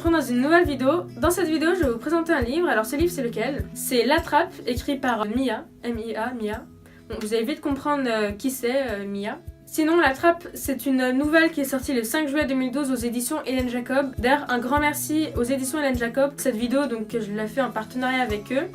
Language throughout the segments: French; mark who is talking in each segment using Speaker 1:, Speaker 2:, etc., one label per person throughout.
Speaker 1: retrouve dans une nouvelle vidéo. Dans cette vidéo, je vais vous présenter un livre. Alors ce livre, c'est lequel? C'est La Trappe, écrit par Mia, M-I-A, Mia. Bon, vous allez vite comprendre qui c'est, Mia. Sinon, La Trappe, c'est une nouvelle qui est sortie le 5 juillet 2012 aux éditions Hélène Jacob. D'ailleurs, un grand merci aux éditions Hélène Jacob pour cette vidéo, donc je l'ai fait en partenariat avec eux.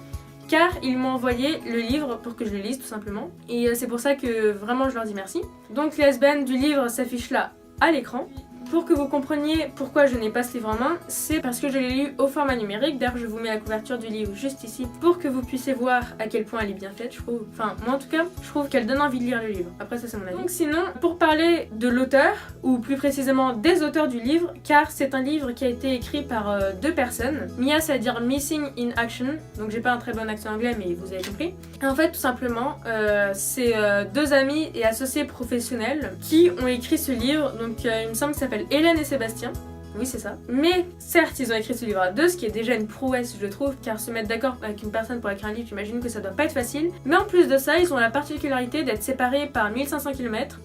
Speaker 1: Car ils m'ont envoyé le livre pour que je le lise tout simplement. Et c'est pour ça que vraiment je leur dis merci. Donc l'ISBN du livre s'affiche là à l'écran. Pour que vous compreniez pourquoi je n'ai pas ce livre en main, c'est parce que je l'ai lu au format numérique. D'ailleurs, je vous mets la couverture du livre juste ici pour que vous puissiez voir à quel point elle est bien faite, je trouve. Enfin, moi en tout cas, je trouve qu'elle donne envie de lire le livre. Après, ça c'est mon avis. Donc sinon, pour parler de l'auteur, ou plus précisément des auteurs du livre, car c'est un livre qui a été écrit par deux personnes. Mia, ça veut dire Missing in Action, donc j'ai pas un très bon accent anglais, mais vous avez compris. Et en fait, tout simplement, c'est deux amis et associés professionnels qui ont écrit ce livre. Donc il me semble que ça s'appelle Hélène et Sébastien. Oui, c'est ça. Mais certes, ils ont écrit ce livre à deux, ce qui est déjà une prouesse, je trouve, car se mettre d'accord avec une personne pour écrire un livre, j'imagine que ça doit pas être facile. Mais en plus de ça, ils ont la particularité d'être séparés par 1500 km.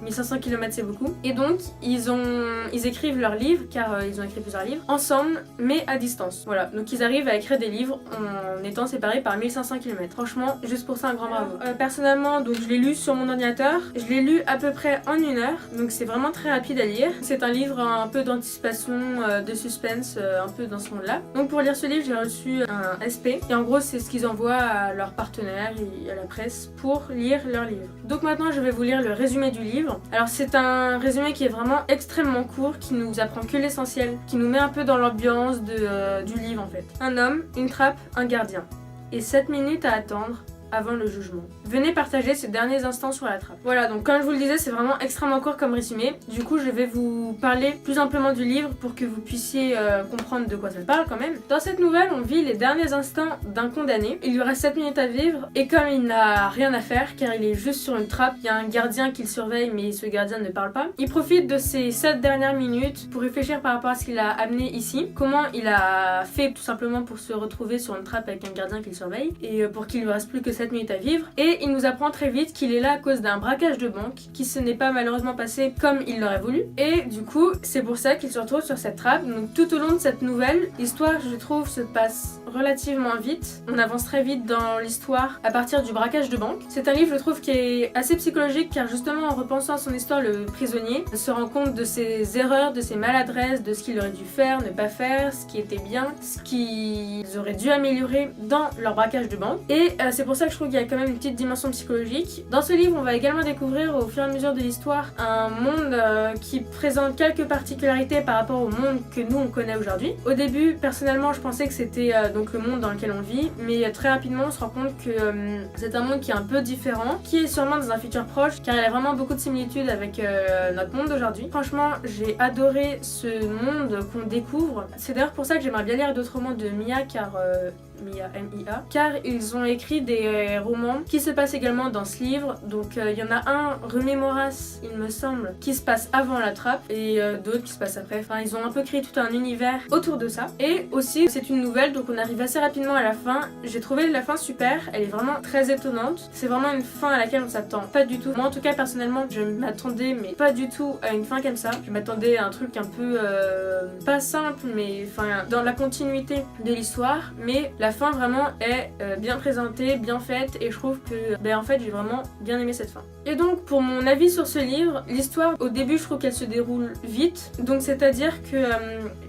Speaker 1: 1500 km c'est beaucoup. Et donc ils écrivent leurs livres, car ils ont écrit plusieurs livres, ensemble mais à distance. Voilà, donc ils arrivent à écrire des livres en étant séparés par 1500 km. Franchement, juste pour ça un grand bravo. Personnellement, donc je l'ai lu sur mon ordinateur. Je l'ai lu à peu près en 1 heure, donc c'est vraiment très rapide à lire. C'est un livre un peu d'anticipation, de suspense, un peu dans ce monde-là. Donc pour lire ce livre, j'ai reçu un SP. Et en gros, c'est ce qu'ils envoient à leurs partenaires et à la presse pour lire leur livre. Donc maintenant, je vais vous lire le résumé du livre. Alors c'est un résumé qui est vraiment extrêmement court, qui nous apprend que l'essentiel, qui nous met un peu dans l'ambiance du livre en fait. Un homme, une trappe, un gardien. Et 7 minutes à attendre avant le jugement. Venez partager ces derniers instants sur la trappe. Voilà, donc comme je vous le disais, c'est vraiment extrêmement court comme résumé. Du coup, je vais vous parler plus amplement du livre pour que vous puissiez comprendre de quoi ça parle quand même. Dans cette nouvelle, on vit les derniers instants d'un condamné. Il lui reste 7 minutes à vivre et comme il n'a rien à faire car il est juste sur une trappe, il y a un gardien qui le surveille mais ce gardien ne parle pas. Il profite de ces 7 dernières minutes pour réfléchir par rapport à ce qu'il a amené ici, comment il a fait tout simplement pour se retrouver sur une trappe avec un gardien qui le surveille et pour qu'il lui reste plus que 7 minutes à vivre. Et il nous apprend très vite qu'il est là à cause d'un braquage de banque qui se n'est pas malheureusement passé comme il l'aurait voulu. Et du coup, c'est pour ça qu'il se retrouve sur cette trappe. Donc tout au long de cette nouvelle, l'histoire, je trouve, se passe relativement vite. On avance très vite dans l'histoire à partir du braquage de banque. C'est un livre, je trouve, qui est assez psychologique car justement en repensant à son histoire, le prisonnier se rend compte de ses erreurs, de ses maladresses, de ce qu'il aurait dû faire, ne pas faire, ce qui était bien, ce qu'ils auraient dû améliorer dans leur braquage de banque. Et c'est pour ça que je trouve qu'il y a quand même une petite dimension psychologique. Dans ce livre, on va également découvrir au fur et à mesure de l'histoire un monde qui présente quelques particularités par rapport au monde que nous on connaît aujourd'hui. Au début, personnellement, je pensais que c'était donc le monde dans lequel on vit, mais très rapidement on se rend compte que c'est un monde qui est un peu différent, qui est sûrement dans un futur proche, car il y a vraiment beaucoup de similitudes avec notre monde d'aujourd'hui. Franchement, j'ai adoré ce monde qu'on découvre. C'est d'ailleurs pour ça que j'aimerais bien lire d'autres romans de Mia, car Mia, M-I-A, car ils ont écrit des romans qui se passent également dans ce livre. Donc il y en a un, Remémoras, il me semble, qui se passe avant la trappe et d'autres qui se passent après. Enfin, ils ont un peu créé tout un univers autour de ça. Et aussi, c'est une nouvelle, donc on arrive assez rapidement à la fin. J'ai trouvé la fin super, elle est vraiment très étonnante. C'est vraiment une fin à laquelle on s'attend pas du tout. Moi en tout cas, personnellement, je m'attendais mais pas du tout à une fin comme ça. Je m'attendais à un truc un peu pas simple, mais enfin dans la continuité de l'histoire, mais la fin vraiment est bien présentée, bien faite et je trouve que en fait j'ai vraiment bien aimé cette fin. Et donc pour mon avis sur ce livre, l'histoire au début je trouve qu'elle se déroule vite, donc c'est à dire que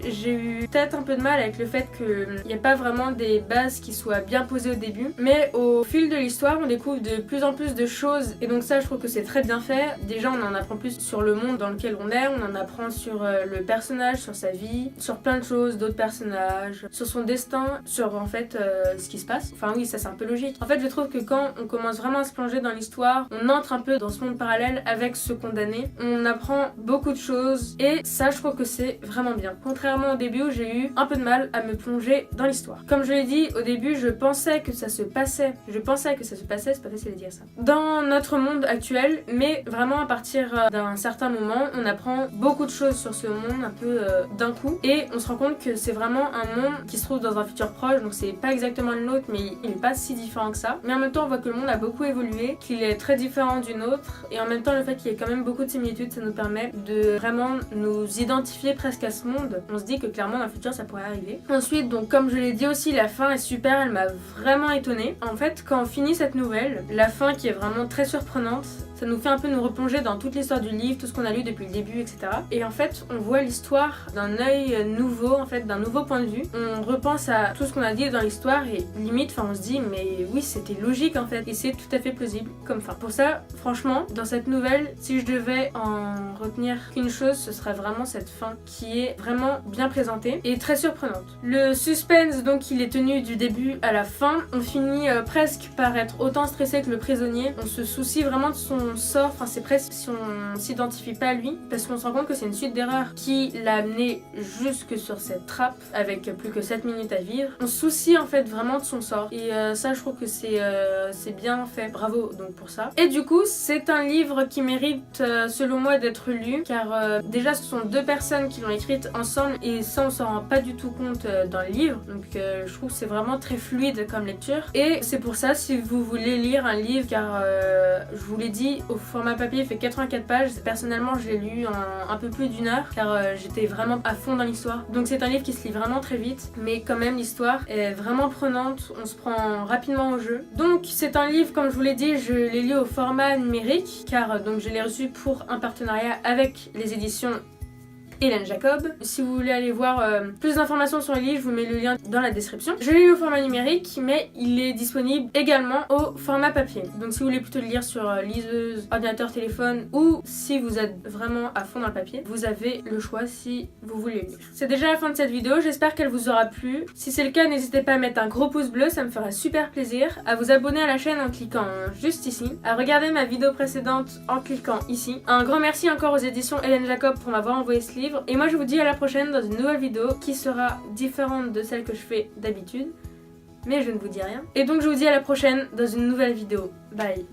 Speaker 1: j'ai eu peut-être un peu de mal avec le fait qu'il n'y a pas vraiment des bases qui soient bien posées au début, mais au fil de l'histoire on découvre de plus en plus de choses et donc ça je trouve que c'est très bien fait. Déjà on en apprend plus sur le monde dans lequel on est, on en apprend sur le personnage, sur sa vie, sur plein de choses, d'autres personnages, sur son destin, sur en fait ce qui se passe. Enfin oui, ça c'est un peu logique. En fait je trouve que quand on commence vraiment à se plonger dans l'histoire, on entre un peu dans ce monde parallèle avec ce condamné, on apprend beaucoup de choses et ça je trouve que c'est vraiment bien. Contrairement au début où j'ai eu un peu de mal à me plonger dans l'histoire. Comme je l'ai dit au début, je pensais que ça se passait, c'est pas facile de dire ça, dans notre monde actuel, mais vraiment à partir d'un certain moment, on apprend beaucoup de choses sur ce monde un peu d'un coup et on se rend compte que c'est vraiment un monde qui se trouve dans un futur proche, donc c'est pas exactement le nôtre, mais il est pas si différent que ça. Mais en même temps, on voit que le monde a beaucoup évolué, qu'il est très différent du nôtre, et en même temps, le fait qu'il y ait quand même beaucoup de similitudes, ça nous permet de vraiment nous identifier presque à ce monde. On se dit que clairement, dans le futur, ça pourrait arriver. Ensuite, donc comme je l'ai dit aussi, la fin est super, elle m'a vraiment étonnée. En fait, quand on finit cette nouvelle, la fin qui est vraiment très surprenante, ça nous fait un peu nous replonger dans toute l'histoire du livre, tout ce qu'on a lu depuis le début, etc. Et en fait, on voit l'histoire d'un œil nouveau, en fait, d'un nouveau point de vue. On repense à tout ce qu'on a dit dans l'histoire et limite, on se dit, mais oui, c'était logique en fait, et c'est tout à fait plausible comme fin. Pour ça, franchement, dans cette nouvelle, si je devais en retenir qu'une chose, ce serait vraiment cette fin qui est vraiment bien présentée et très surprenante. Le suspense, donc, il est tenu du début à la fin. On finit presque par être autant stressé que le prisonnier. On se soucie vraiment de son sort, enfin c'est presque si on s'identifie pas à lui, parce qu'on se rend compte que c'est une suite d'erreurs qui l'a amené jusque sur cette trappe avec plus que 7 minutes à vivre. On se soucie en fait vraiment de son sort, et ça je trouve que c'est bien fait, bravo donc pour ça. Et du coup c'est un livre qui mérite selon moi d'être lu, car déjà ce sont deux personnes qui l'ont écrite ensemble, et ça on s'en rend pas du tout compte dans le livre, donc je trouve que c'est vraiment très fluide comme lecture. Et c'est pour ça, si vous voulez lire un livre, car je vous l'ai dit, au format papier il fait 84 pages, personnellement je l'ai lu en un peu plus d'une heure, car j'étais vraiment à fond dans l'histoire. Donc c'est un livre qui se lit vraiment très vite, mais quand même l'histoire est vraiment prenante, on se prend rapidement au jeu. Donc c'est un livre, comme je vous l'ai dit, je l'ai lu au format numérique, car donc je l'ai reçu pour un partenariat avec les éditions Hélène Jacob. Si vous voulez aller voir plus d'informations sur le livre, je vous mets le lien dans la description. Je l'ai lu au format numérique, mais il est disponible également au format papier. Donc si vous voulez plutôt le lire sur liseuse, ordinateur, téléphone, ou si vous êtes vraiment à fond dans le papier, vous avez le choix si vous voulez le lire. C'est déjà la fin de cette vidéo, j'espère qu'elle vous aura plu. Si c'est le cas, n'hésitez pas à mettre un gros pouce bleu, ça me fera super plaisir. À vous abonner à la chaîne en cliquant juste ici. À regarder ma vidéo précédente en cliquant ici. Un grand merci encore aux éditions Hélène Jacob pour m'avoir envoyé ce livre. Et moi je vous dis à la prochaine dans une nouvelle vidéo qui sera différente de celle que je fais d'habitude. Mais je ne vous dis rien. Et donc je vous dis à la prochaine dans une nouvelle vidéo. Bye.